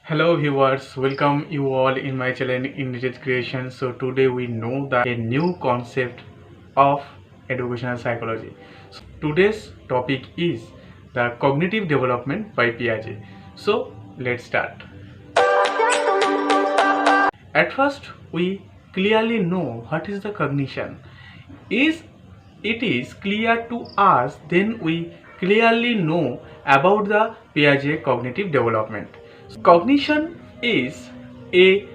Hello viewers, welcome you all in my channel Indigenous Creation. So today we know that a new concept of educational psychology. So today's topic is the cognitive development by Piaget. So let's start. At first we clearly know what is the cognition. Is it is clear to us, then we clearly know about the Piaget cognitive development. Cognition is a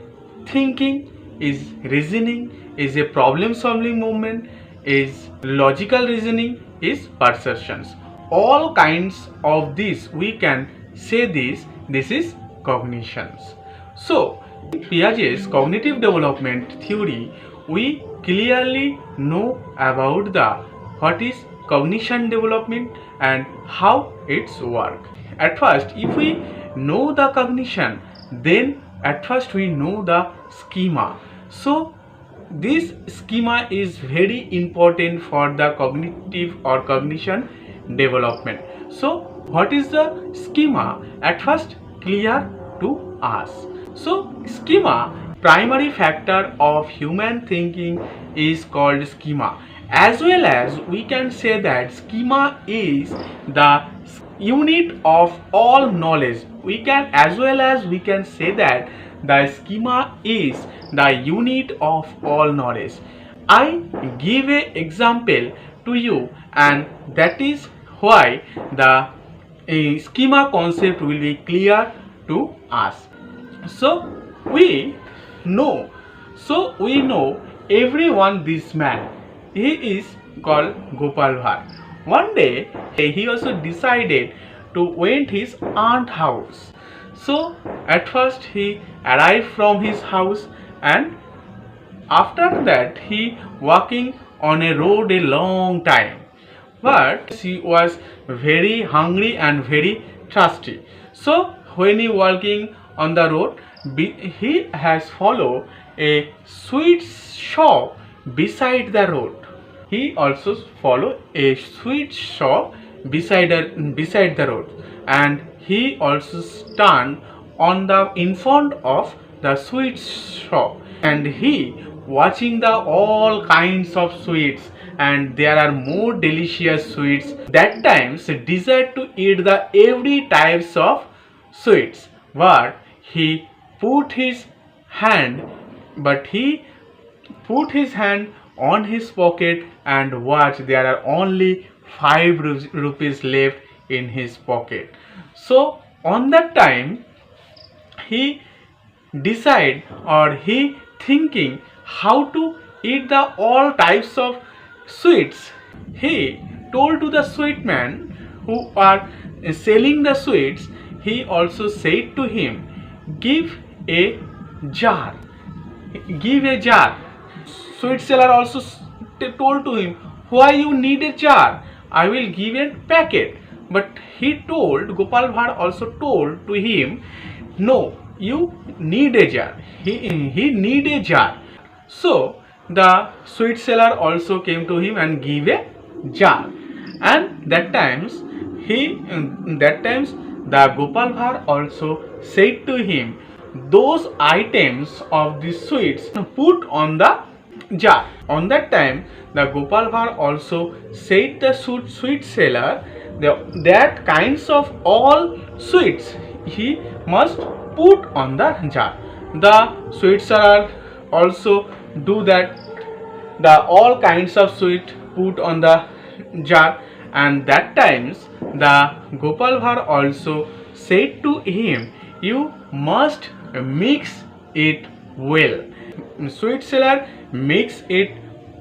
thinking, is reasoning, is a problem solving movement, is logical reasoning, is perceptions. All kinds of this we can say this is cognitions. So in Piaget's cognitive development theory, we clearly know about the what is cognition development and how it's work. At first, if we know the cognition, then at first we know the schema. So this schema is very important for the cognitive or cognition development. So what is the schema? At first clear to us. So schema, primary factor of human thinking, is called schema. As well as we can say that schema is the unit of all knowledge. We can as well as we can say that the schema is the unit of all knowledge. I give a example to you, and that is why the schema concept will be clear to us. So we know everyone this man. He is called Gopal Bhatt. One day he also decided to went his aunt house. So at first he arrived from his house, and after that he walking on a road a long time. But he was very hungry and very thirsty. So when he walking on the road, he has followed a sweet shop beside the road. He also follow a sweet shop beside the road, and he also stand on the in front of the sweet shop, and he watching the all kinds of sweets, and there are more delicious sweets. That times desire to eat the every types of sweets, but he put his hand but he put his hand on his pocket and watch, there are only 5 rupees left in his pocket. So on that time he decide, or he thinking how to eat the all types of sweets. He told to the sweet man who are selling the sweets. He also said to him, give a jar, give a jar. Sweet seller also told to him, why you need a jar? I will give a packet. But he told, Gopal Bhatt also told to him, no, you need a jar. He need a jar. So the sweet seller also came to him and gave a jar. And that times the Gopal Bhatt also said to him, those items of the sweets put on the jar. On that time the Gopal Bhatt also said the sweet seller that kinds of all sweets he must put on the jar. The sweet seller also do that, the all kinds of sweet put on the jar, and that times the Gopal Bhatt also said to him, you must mix it well. Sweet seller mix it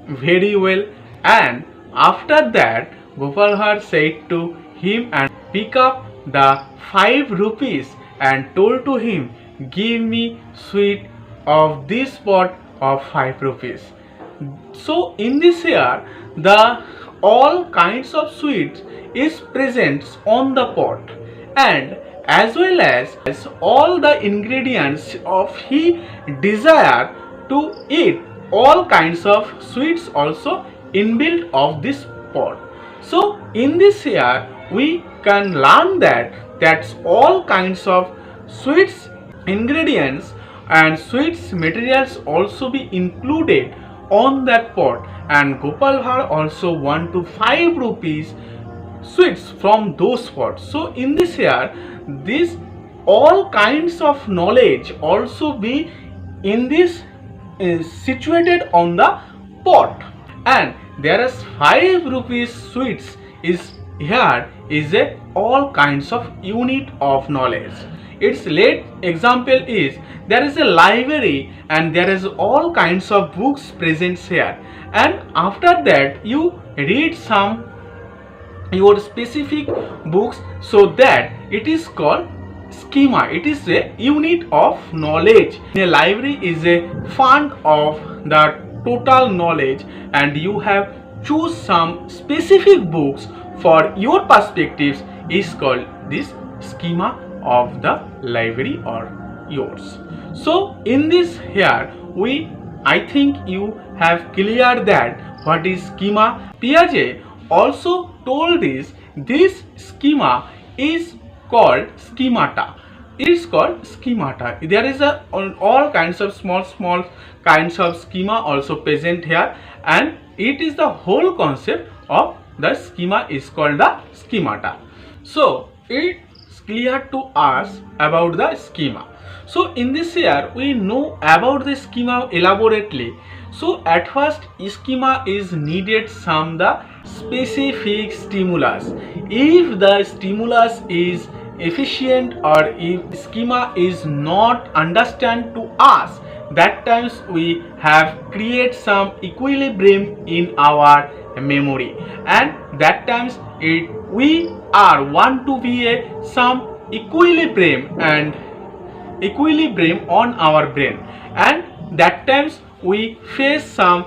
very well, and after that Gopal Bhatt said to him and pick up the 5 rupees and told to him, give me sweet of this pot of 5 rupees. So in this here the all kinds of sweets is present on the pot, and as well as all the ingredients of he desire to eat, all kinds of sweets also inbuilt of this pot. So in this here we can learn that all kinds of sweets ingredients and sweets materials also be included on that pot, and Gopal Bhar also 1 to 5 rupees sweets from those pots. So in this here, this all kinds of knowledge also be in this situated on the pot, and there is 5 rupees sweets is here is a all kinds of unit of knowledge. Its late example is there is a library and there is all kinds of books present here, and after that you read some your specific books, so that it is called schema. It is a unit of knowledge. A library is a fund of the total knowledge, and you have choose some specific books for your perspectives is called this schema of the library or yours. So in this here I think you have clear that what is schema. Piaget also told this schema is called schemata. It is called schemata. There is all kinds of small kinds of schema also present here, and it is the whole concept of the schema is called the schemata. So it's clear to us about the schema. So in this here we know about the schema elaborately. So at first schema is needed some the specific stimulus. If the stimulus is efficient or if schema is not understand to us, that times we have create some equilibrium in our memory, and that times we are want to be a some equilibrium on our brain, and that times we face some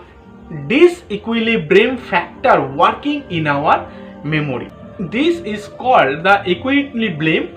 disequilibrium factor working in our memory. This is called the equilibrium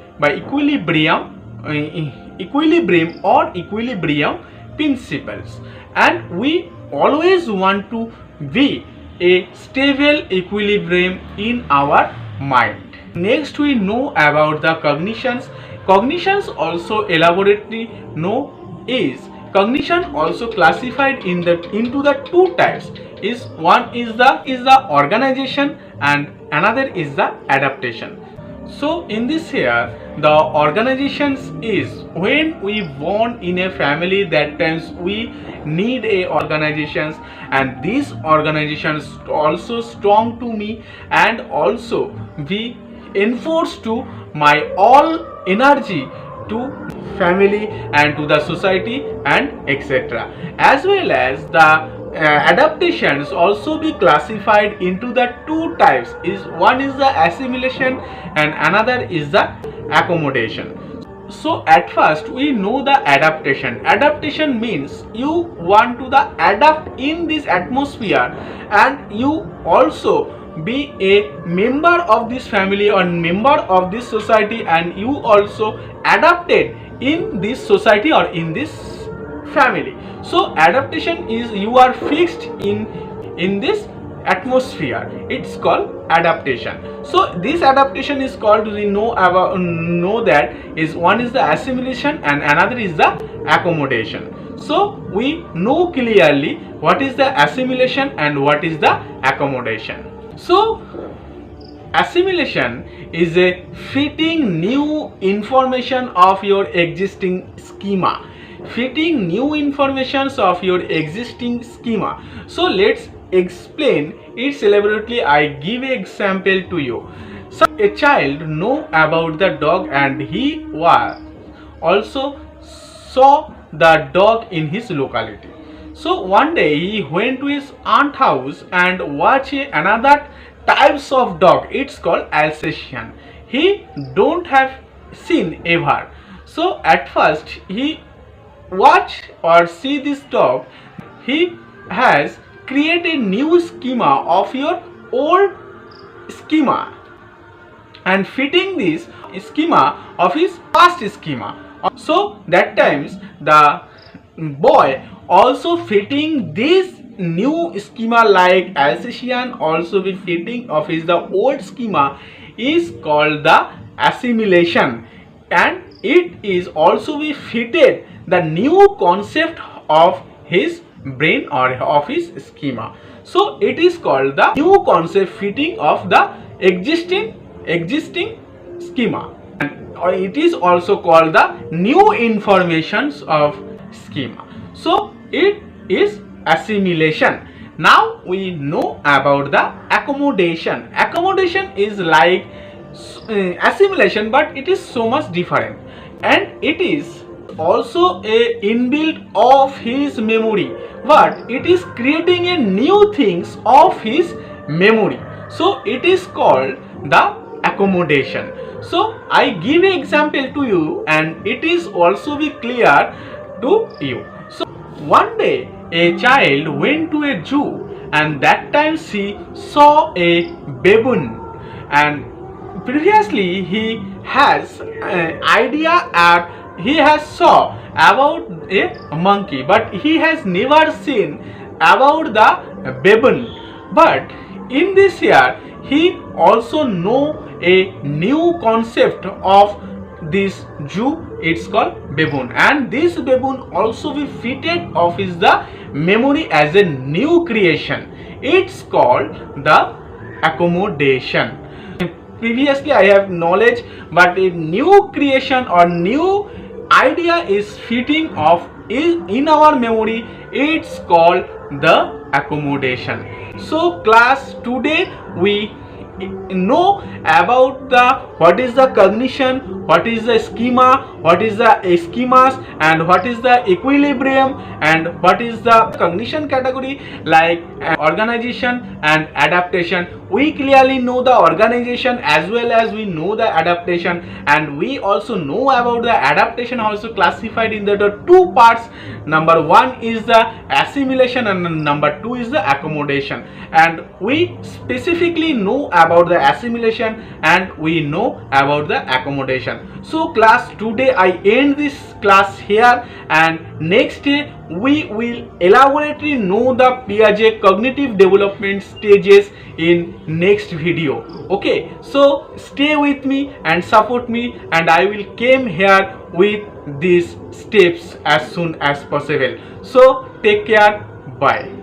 or equilibrium principles, and we always want to be a stable equilibrium in our mind. Next we know about the cognitions. Cognitions also elaborately know is cognition also classified into the two types. Is one is the organization and another is the adaptation. So in this here the organizations is when we born in a family, that times we need a organizations, and these organizations also strong to me and also we enforce to my all energy to family and to the society and etc. As well as the adaptations also be classified into the two types. Is one is the assimilation and another is the accommodation. So at first we know the adaptation. Adaptation means you want to the adapt in this atmosphere, and you also be a member of this family or member of this society, and you also adapted in this society or in this family. So adaptation is you are fixed in this atmosphere. It's called adaptation. So this adaptation is called, we know that is one is the assimilation and another is the accommodation. So we know clearly what is the assimilation and what is the accommodation. So assimilation is a fitting new information of your existing schema. Fitting new informations of your existing schema. So let's explain it elaborately. I give an example to you. So a child know about the dog, and he was also saw the dog in his locality. So one day he went to his aunt house and watched another types of dog. It's called Alsatian. He don't have seen ever. So at first he watch or see this dog. He has created new schema of your old schema and fitting this schema of his past schema. So that times the boy also fitting this new schema like Alsatian also be fitting of his the old schema is called the assimilation. and it is also be fitted the new concept of his brain or of his schema. So it is called the new concept fitting of the existing schema, and it is also called the new informations of schema. So it is assimilation. Now we know about the accommodation. Accommodation is like assimilation, but it is so much different, and it is also a inbuilt of his memory, but it is creating a new things of his memory. So it is called the accommodation. So I give an example to you, and it is also be clear to you. So one day a child went to a zoo, and that time she saw a baboon, and previously he has an idea at he has saw about a monkey, but he has never seen about the baboon. But in this year he also know a new concept of this zoo. It's called baboon, and this baboon also be fitted of his the memory as a new creation. It's called the accommodation. Previously I have knowledge, but a new creation or new idea is fitting of in our memory. It's called the accommodation. So class, today we know about the what is the cognition, what is the schema, what is the schemas, and what is the equilibrium, and what is the cognition category like organization and adaptation. We clearly know the organization as well as we know the adaptation, and we also know about the adaptation also classified in the two parts. Number one is the assimilation and number two is the accommodation, and we specifically know about the assimilation and we know about the accommodation. So class, today I end this class here, and next day we will elaborately know the Piaget cognitive development stages in next video. Okay, so stay with me and support me, and I will come here with these steps as soon as possible. So take care, bye.